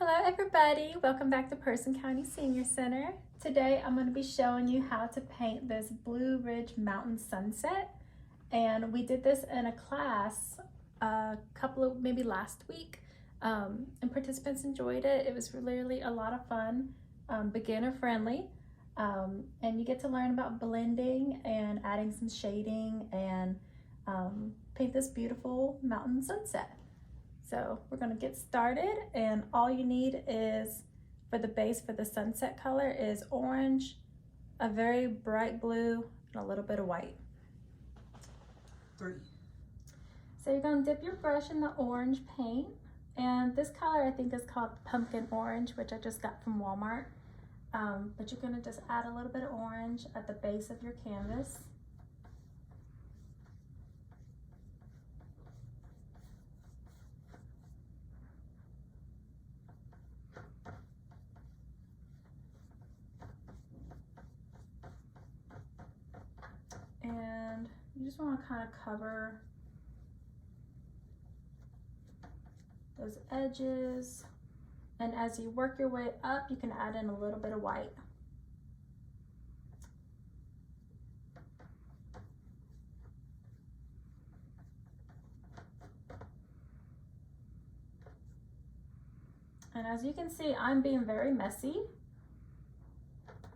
Hello everybody, welcome back to Person County Senior Center. Today I'm going to be showing you how to paint this Blue Ridge Mountain sunset, and we did this in a class maybe last week, and participants enjoyed it. It was really a lot of fun, beginner friendly, and you get to learn about blending and adding some shading and paint this beautiful mountain sunset. So we're going to get started, and all you need is, for the base for the sunset color, is orange, a very bright blue, and a little bit of white. 3. So you're going to dip your brush in the orange paint, and this color I think is called pumpkin orange, which I just got from Walmart. But you're going to just add a little bit of orange at the base of your canvas. And you just want to kind of cover those edges, and as you work your way up, you can add in a little bit of white. And as you can see, I'm being very messy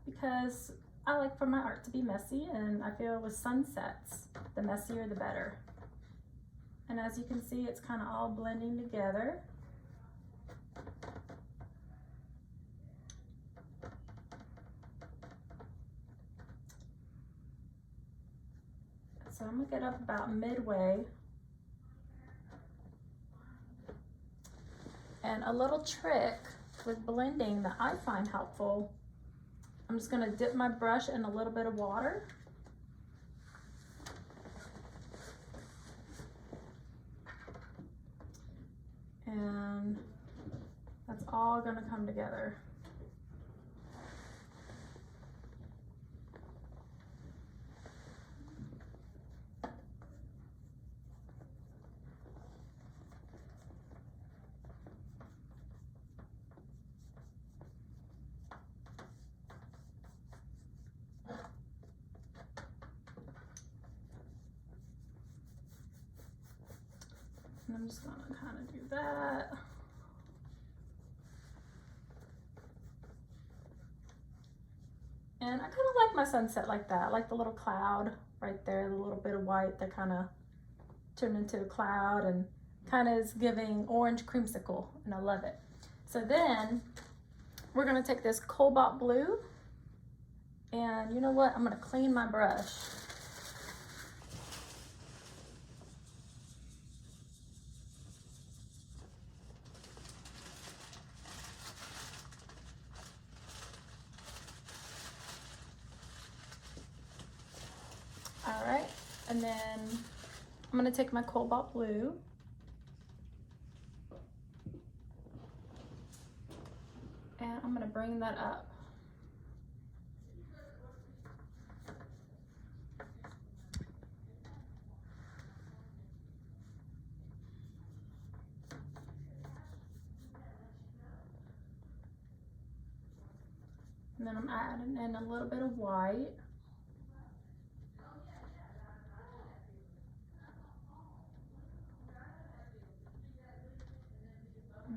because I like for my art to be messy, and I feel with sunsets, the messier the better. And as you can see, it's kind of all blending together. So I'm gonna get up about midway. And a little trick with blending that I find helpful, I'm just going to dip my brush in a little bit of water. And that's all going to come together. And I'm just gonna kind of do that. And I kind of like my sunset like that. I like the little cloud right there, the little bit of white that kind of turned into a cloud and kind of is giving orange creamsicle, and I love it. So then we're gonna take this cobalt blue, and you know what? I'm gonna clean my brush. All right, and then I'm gonna take my cobalt blue and I'm gonna bring that up. And then I'm adding in a little bit of white.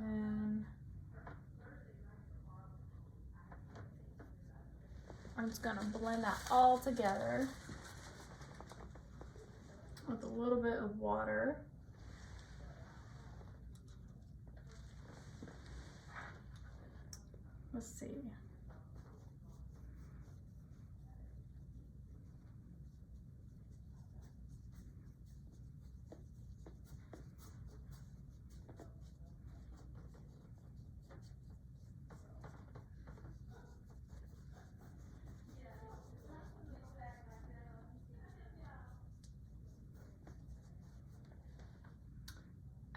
And I'm just gonna blend that all together with a little bit of water. Let's see.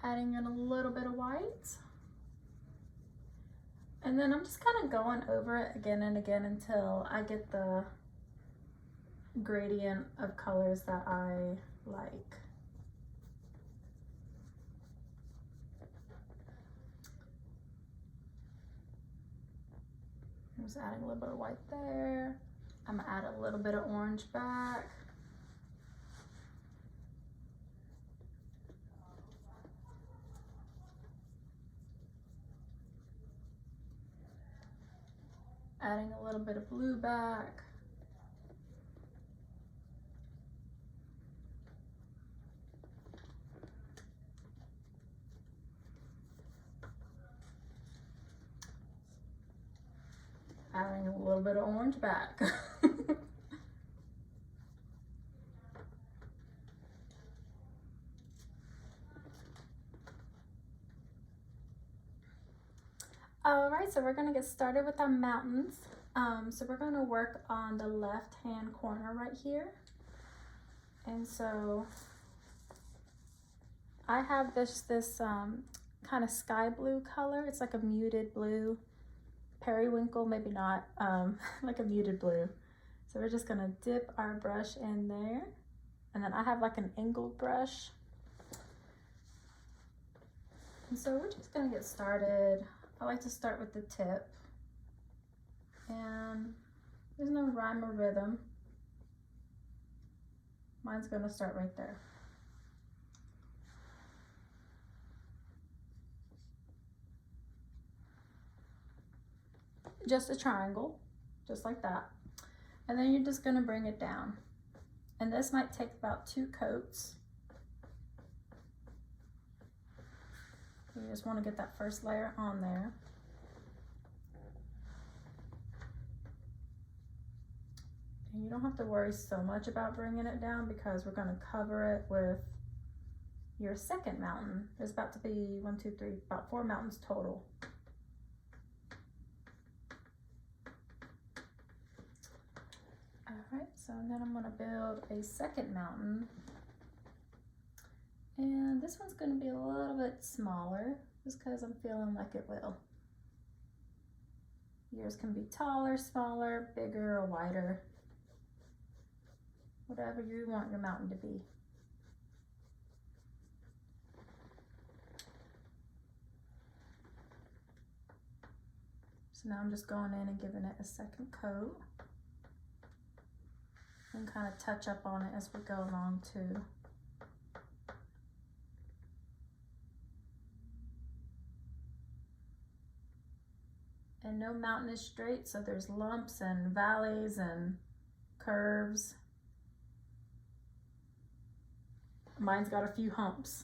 Adding in a little bit of white. And then I'm just kind of going over it again and again until I get the gradient of colors that I like. just adding a little bit of white there. I'm gonna add a little bit of orange back. Adding a little bit of blue back. Adding a little bit of orange back. All right, so we're gonna get started with our mountains. So we're gonna work on the left-hand corner right here. And so I have this kind of sky blue color. It's like a muted blue, periwinkle, maybe not, like a muted blue. So we're just gonna dip our brush in there. And then I have like an angled brush. And so we're just gonna get started. I like to start with the tip. And there's no rhyme or rhythm. Mine's gonna start right there. Just a triangle, just like that. And then you're just gonna bring it down. And this might take about 2 coats. You just wanna get that first layer on there. And you don't have to worry so much about bringing it down because we're gonna cover it with your second mountain. There's about to be 1, 2, 3, about 4 mountains total. All right, so then I'm gonna build a second mountain. And this one's gonna be a little bit smaller just because I'm feeling like it will. Yours can be taller, smaller, bigger, or wider. Whatever you want your mountain to be. So now I'm just going in and giving it a second coat. And kind of touch up on it as we go along too. And no mountain is straight, so there's lumps and valleys and curves. Mine's got a few humps.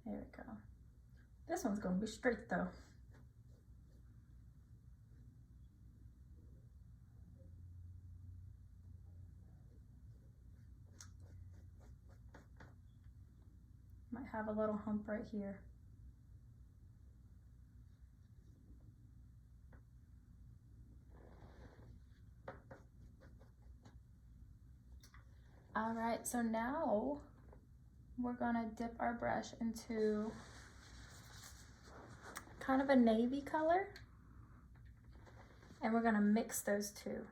There we go. This one's gonna be straight though. Might have a little hump right here. All right, so now we're gonna dip our brush into kind of a navy color, and we're gonna mix those two.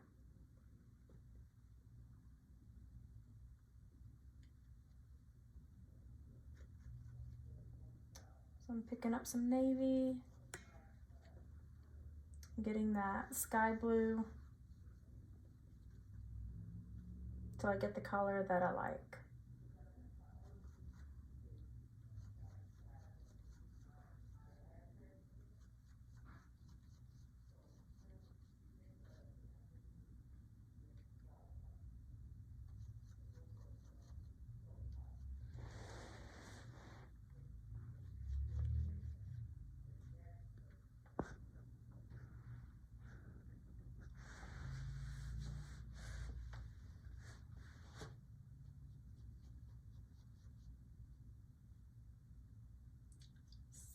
So I'm picking up some navy, getting that sky blue till I get the color that I like.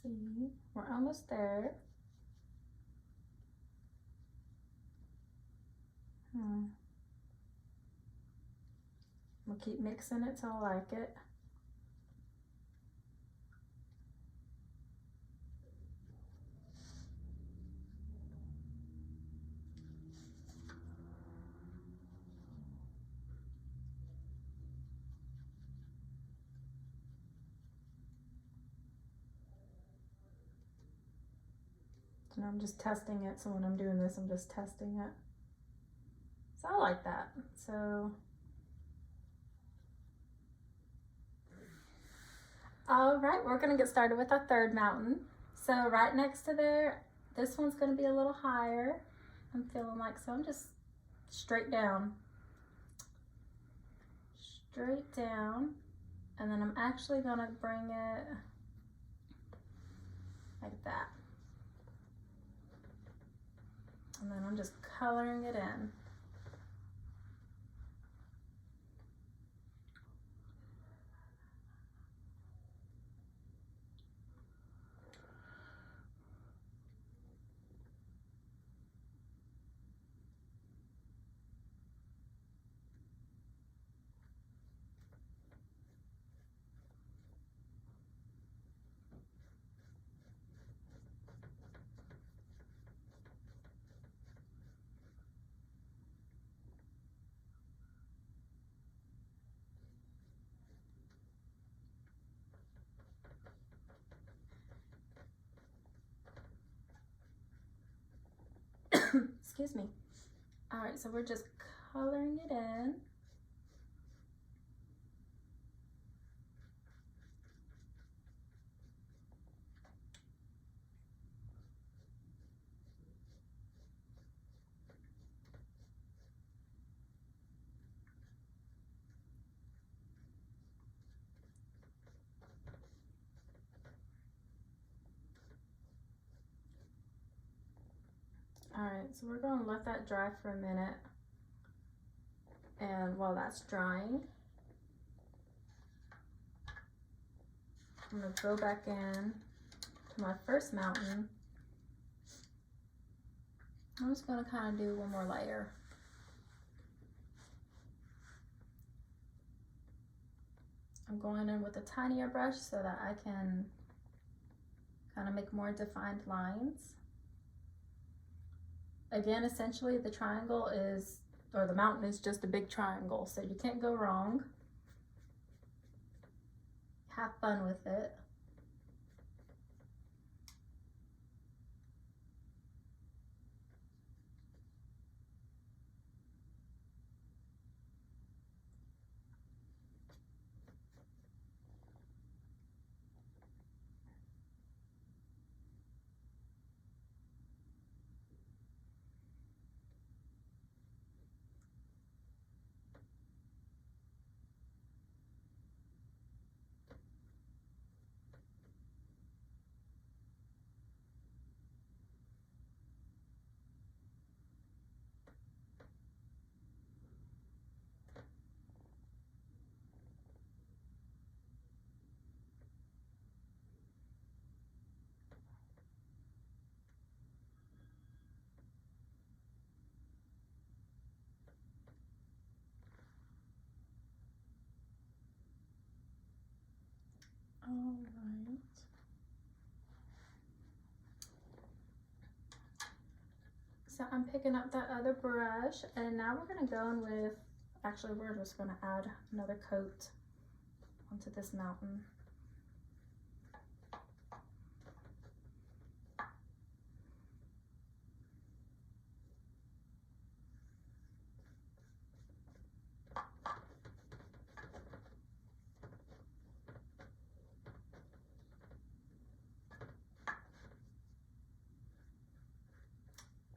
See, we're almost there. We'll keep mixing it till I like it. And I'm just testing it, so when I'm doing this, I'm just testing it. So I like that. So, all right, we're gonna get started with our third mountain. So right next to there, this one's gonna be a little higher, I'm feeling like, so I'm just straight down. Straight down, and then I'm actually gonna bring it like that. And then I'm just coloring it in. Excuse me. All right, so we're just coloring it in. All right, so we're gonna let that dry for a minute. And while that's drying, I'm gonna go back in to my first mountain. I'm just gonna kind of do one more layer. I'm going in with a tinier brush so that I can kind of make more defined lines. Again, essentially the triangle is, or the mountain is just a big triangle, so you can't go wrong. Have fun with it. All right. So I'm picking up that other brush, and now we're gonna go in with, actually we're just gonna add another coat onto this mountain.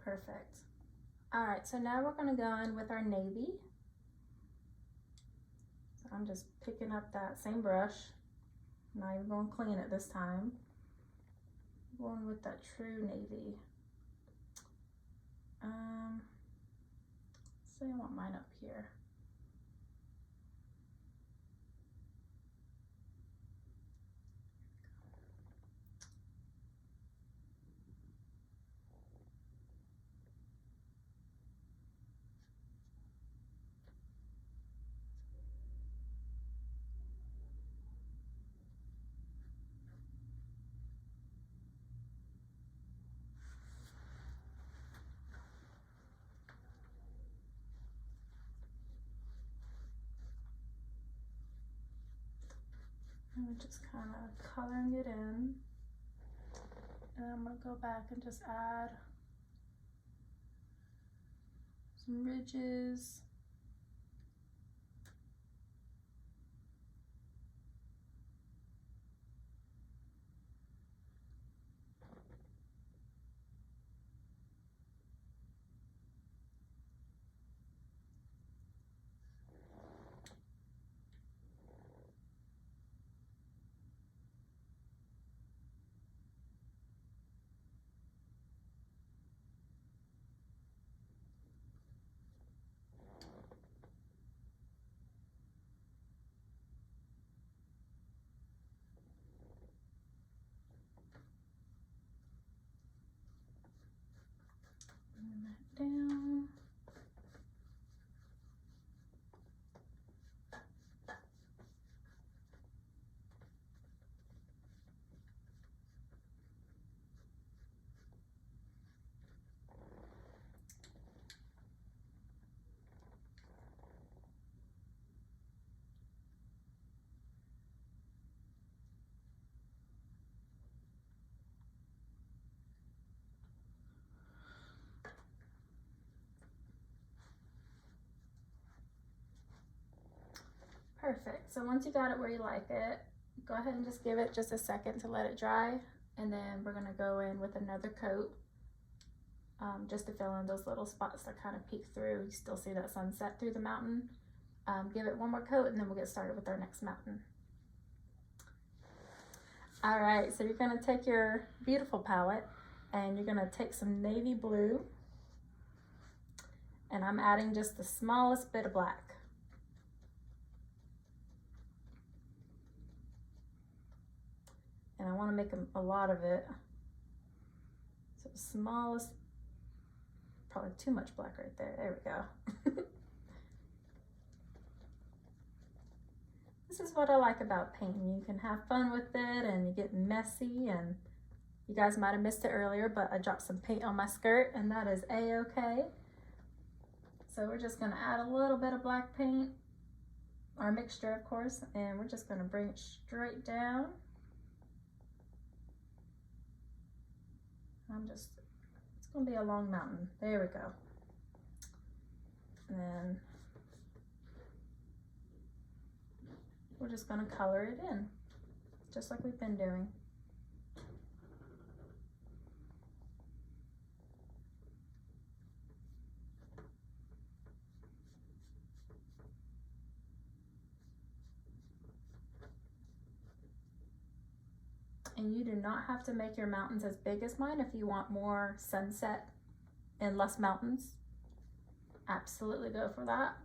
Perfect. All right, so now we're gonna go in with our navy. So I'm just picking up that same brush. I'm not even gonna clean it this time. I'm going with that true navy. So I want mine up here. And we're just kind of coloring it in. And I'm gonna go back and just add some ridges. Bring that down. Perfect. So once you got it where you like it, go ahead and just give it just a second to let it dry. And then we're gonna go in with another coat just to fill in those little spots that kind of peek through. You still see that sunset through the mountain. Give it one more coat and then we'll get started with our next mountain. All right, so you're gonna take your beautiful palette and you're gonna take some navy blue, and I'm adding just the smallest bit of black. And I wanna make a lot of it. So the smallest, probably too much black right there. There we go. This is what I like about painting. You can have fun with it and you get messy, and you guys might have missed it earlier, but I dropped some paint on my skirt and that is a-okay. So we're just gonna add a little bit of black paint, our mixture of course, and we're just gonna bring it straight down. It's gonna be a long mountain. There we go. And then we're just gonna color it in, just like we've been doing. And you do not have to make your mountains as big as mine if you want more sunset and less mountains. Absolutely go for that.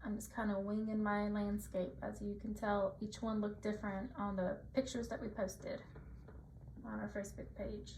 I'm just kind of winging my landscape. As you can tell, each one looked different on the pictures that we posted on our Facebook page.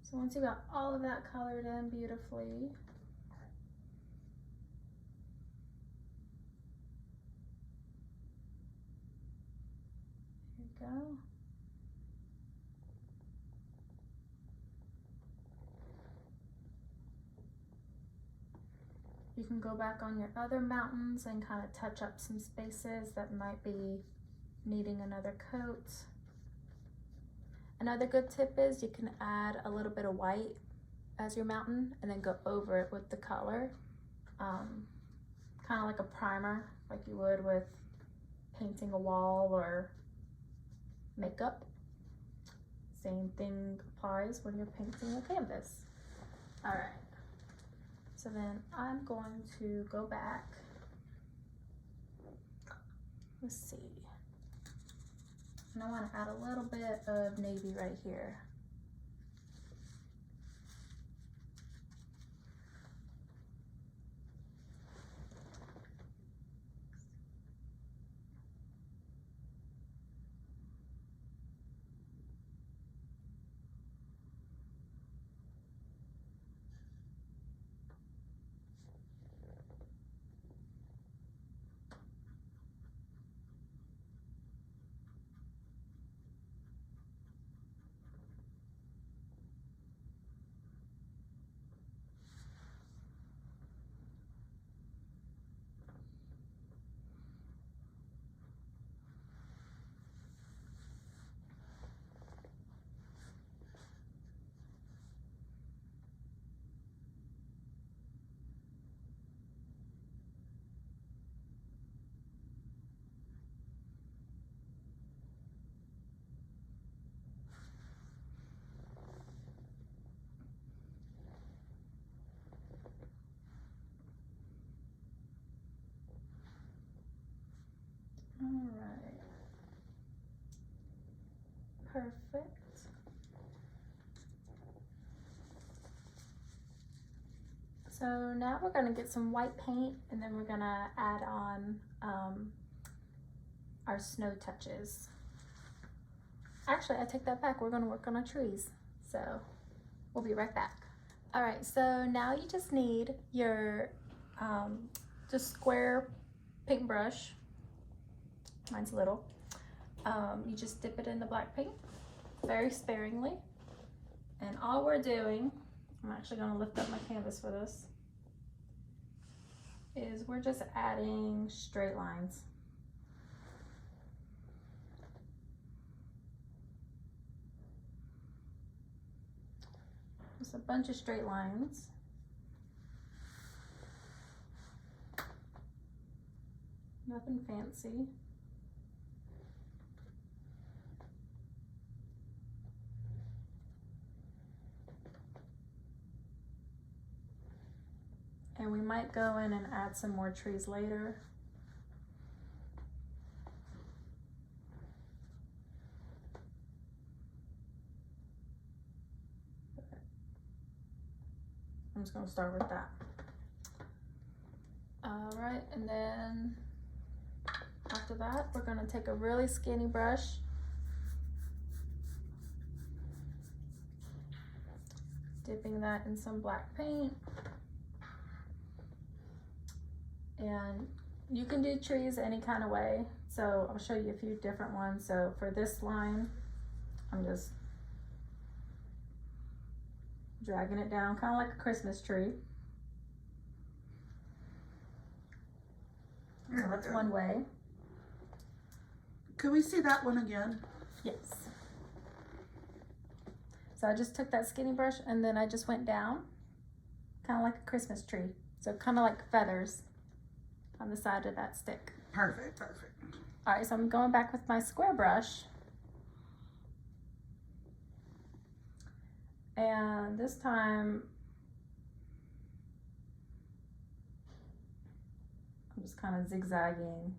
So once you got all of that colored in beautifully, here you go. You can go back on your other mountains and kind of touch up some spaces that might be needing another coat. Another good tip is you can add a little bit of white as your mountain and then go over it with the color. Kind of like a primer, like you would with painting a wall or makeup. Same thing applies when you're painting a canvas. All right, so then I'm going to go back. Let's see. And I want to add a little bit of navy right here. perfect. So now we're gonna get some white paint and then we're gonna add on our snow touches. Actually, I take that back. We're gonna work on our trees. So we'll be right back. All right, so now you just need your just square paintbrush. Mine's little. You just dip it in the black paint very sparingly. And all we're doing, I'm actually gonna lift up my canvas for this, is we're just adding straight lines. Just a bunch of straight lines. Nothing fancy. And we might go in and add some more trees later. I'm just gonna start with that. All right, and then after that, we're gonna take a really skinny brush dipping that in some black paint. And you can do trees any kind of way. So I'll show you a few different ones. So for this line, I'm just dragging it down, kind of like a Christmas tree. So that's one way. Can we see that one again? Yes. So I just took that skinny brush and then I just went down, kind of like a Christmas tree. So kind of like feathers on the side of that stick. Perfect, perfect. All right, so I'm going back with my square brush. And this time, I'm just kind of zigzagging.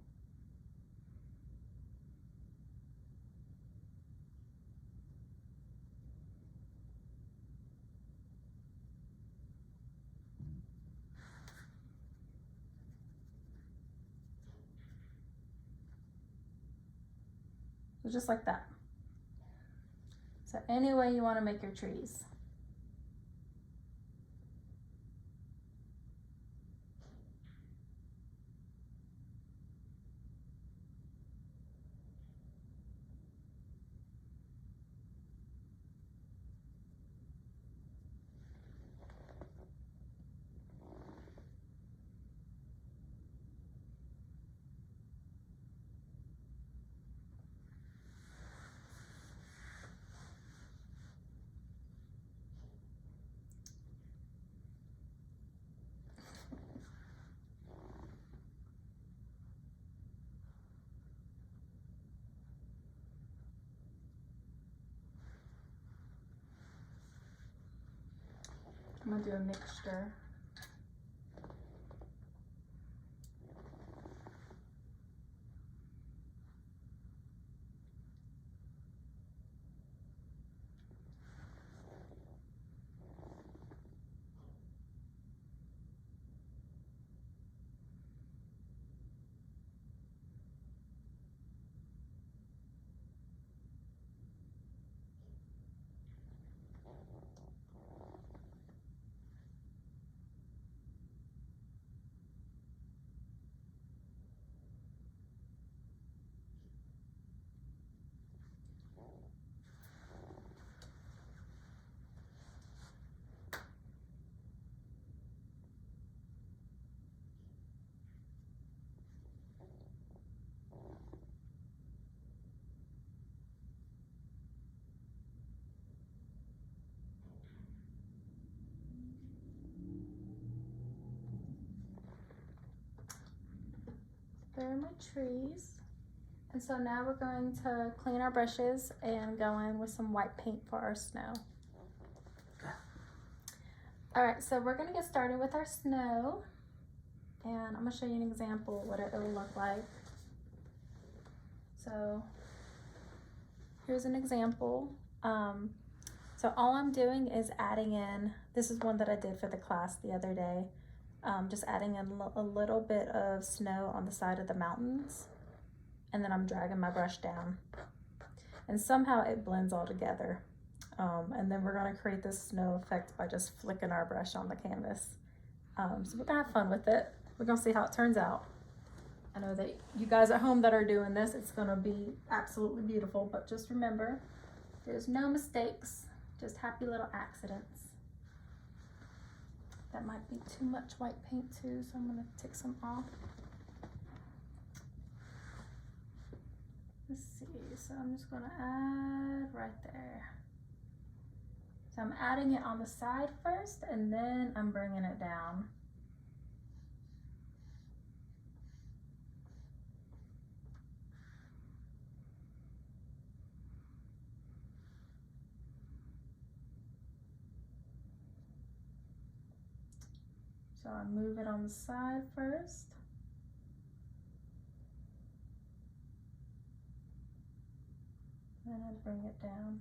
So just like that. So any way you want to make your trees. I'm gonna do a mixture. There are my trees. And so now we're going to clean our brushes and go in with some white paint for our snow. All right, so we're gonna get started with our snow. And I'm gonna show you an example of what it will look like. So here's an example. So all I'm doing is adding in, this is one that I did for the class the other day, just adding in a little bit of snow on the side of the mountains, and then I'm dragging my brush down. And somehow it blends all together. And then we're gonna create this snow effect by just flicking our brush on the canvas. So we're gonna have fun with it. We're gonna see how it turns out. I know that you guys at home that are doing this, it's gonna be absolutely beautiful, but just remember, there's no mistakes, just happy little accidents. That might be too much white paint too, so I'm gonna take some off. Let's see, so I'm just gonna add right there. So I'm adding it on the side first, and then I'm bringing it down. So I move it on the side first. Then I bring it down.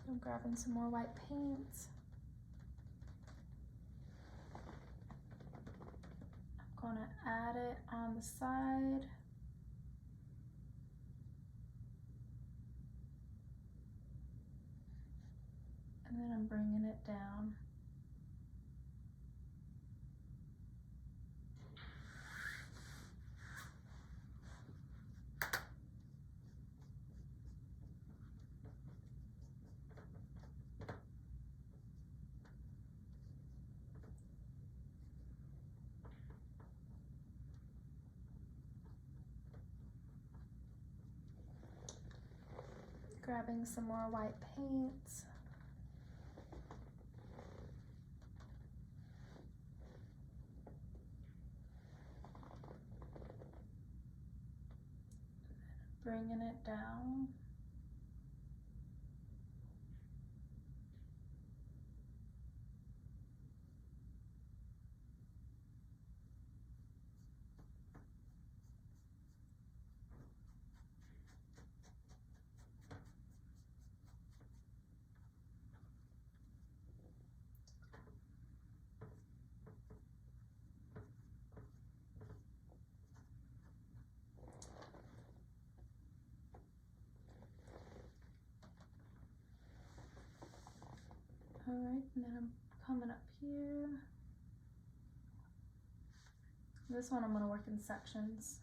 I'm grabbing some more white paint. I'm gonna add it on the side. And then I'm bringing it down. Grabbing some more white paint. Bringing it down. All right, and then I'm coming up here. This one I'm gonna work in sections.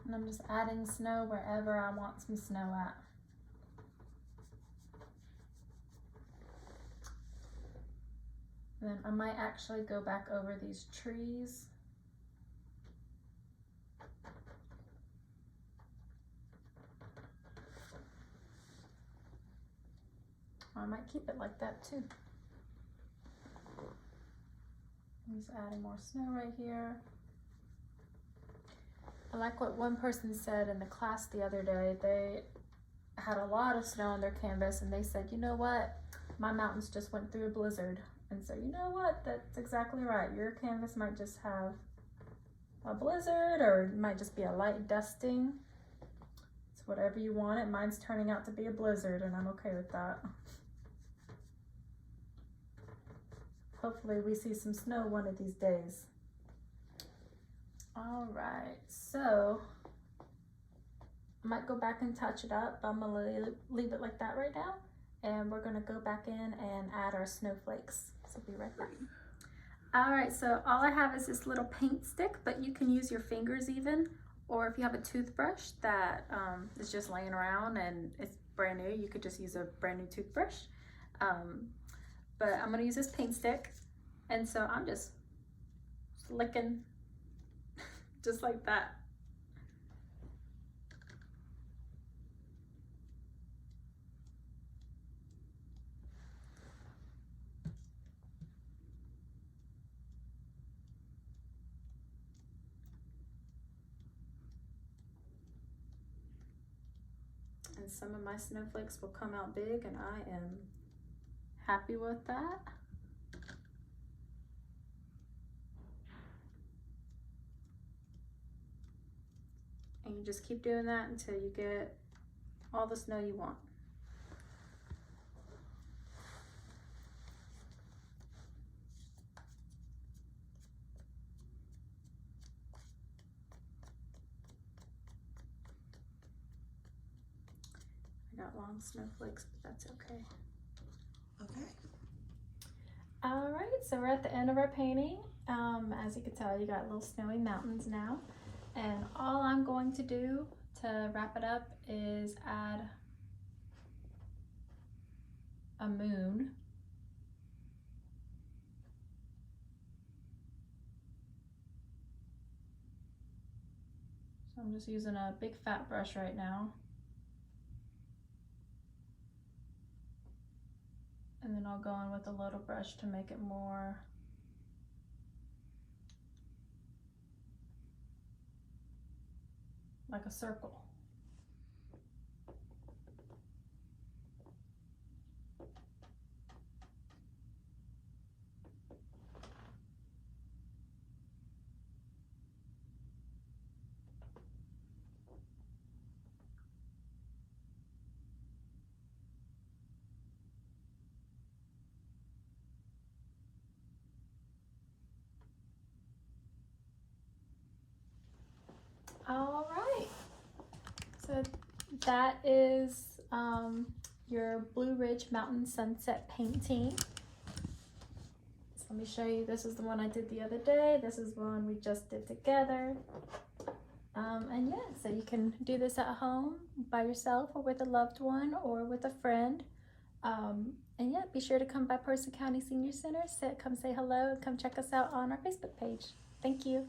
And I'm just adding snow wherever I want some snow at. And then I might actually go back over these trees. Or I might keep it like that too. I'm just adding more snow right here. I like what one person said in the class the other day. They had a lot of snow on their canvas and they said, you know what? My mountains just went through a blizzard. And so, you know what? That's exactly right. Your canvas might just have a blizzard, or it might just be a light dusting. It's whatever you want it. Mine's turning out to be a blizzard and I'm okay with that. Hopefully we see some snow one of these days. All right, so I might go back and touch it up. I'm gonna leave it like that right now. And we're gonna go back in and add our snowflakes. So be right back. All right, so all I have is this little paint stick, but you can use your fingers even, or if you have a toothbrush that is just laying around and it's brand new, you could just use a brand new toothbrush. But I'm gonna use this paint stick, and so I'm just flicking just like that. And some of my snowflakes will come out big, and I am happy with that. And you just keep doing that until you get all the snow you want. I got long snowflakes, but that's okay. Okay. All right, so we're at the end of our painting. As you can tell, you got little snowy mountains now. And all I'm going to do to wrap it up is add a moon. So I'm just using a big fat brush right now. And then I'll go in with a little brush to make it more like a circle. All right, so that is your Blue Ridge Mountain Sunset painting. So let me show you, this is the one I did the other day. This is one we just did together. And yeah, so you can do this at home by yourself or with a loved one or with a friend. And yeah, be sure to come by Person County Senior Center, come say hello, and come check us out on our Facebook page. Thank you.